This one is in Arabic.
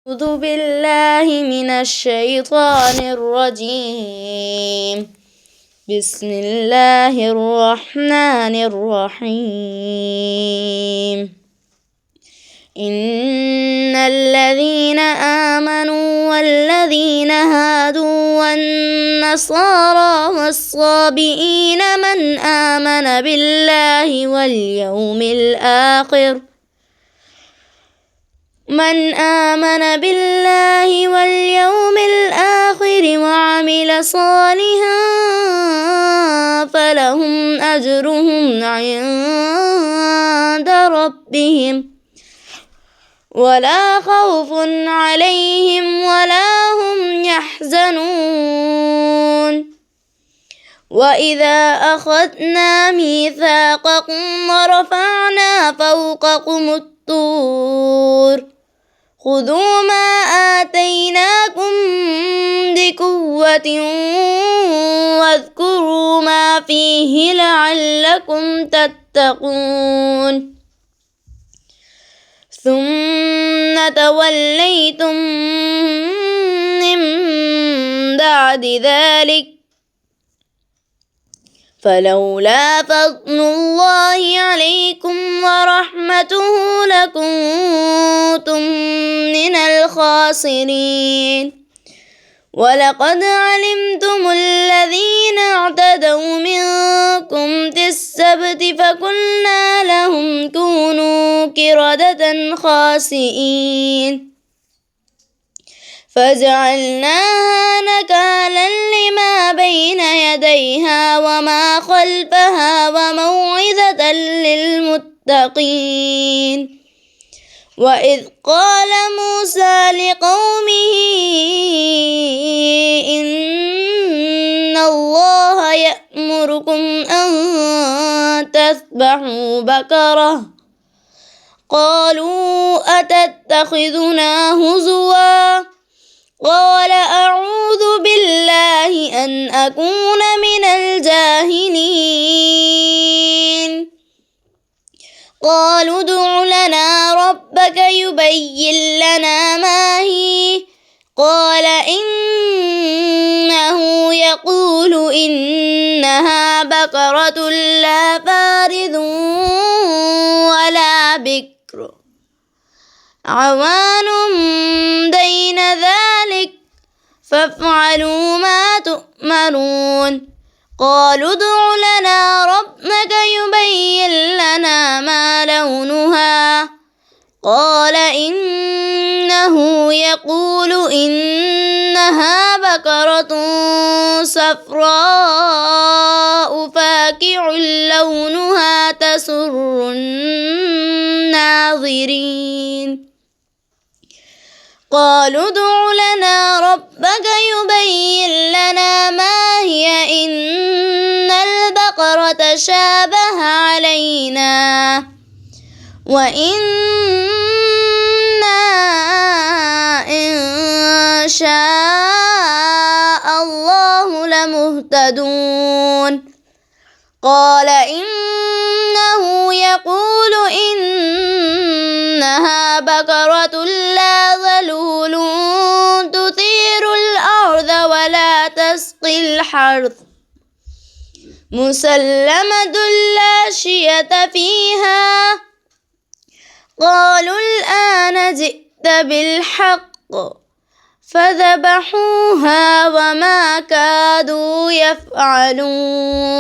أعوذ بالله من الشيطان الرجيم. بسم الله الرحمن الرحيم. إن الذين آمنوا والذين هادوا والنصارى والصابئين من آمن بالله واليوم الآخر وعمل صالحا فلهم أجرهم عند ربهم ولا خوف عليهم ولا هم يحزنون. وإذا أخذنا ميثاقكم ورفعنا فوقكم الطور خذوا ما آتيناكم بقوة واذكروا ما فيه لعلكم تتقون. ثم توليتم من بعد ذلك فلولا فضل الله عليكم ورحمته لكنتم من الخاسرين. ولقد علمتم الذين اعتدوا منكم في السبت فقلنا لهم كونوا قردة خاسئين فجعلناها نكالا لما بين يديها وما خلفها وموعظة للمتقين. وإذ قال موسى لقومه إن الله يأمركم أن تذبحوا بقرة قالوا أتتخذنا هزوا قال أعوذ بالله أن أكون من الجاهلين. قالوا ادع لنا ربك يبين لنا ما هي قال إنه يقول إنها بقرة لا فارض ولا بكر عوان بين ذلك فافعلوا ما تؤمرون. قالوا ادع لنا ربك يبين لنا ما لونها قال إنه يقول إنها بقرة صفراء فاقع لونها تسر الناظرين. قالوا ادع لنا ربك يبين لنا ما هي إن البقرة شابه علينا وإنا إن شاء الله لمهتدون. قال إنه يقول إنها بقرة لا ذلول تثير الأرض ولا تسقي الحرث مسلمة لا شية فيها. قالوا الآن جئت بالحق فذبحوها وما كادوا يفعلون.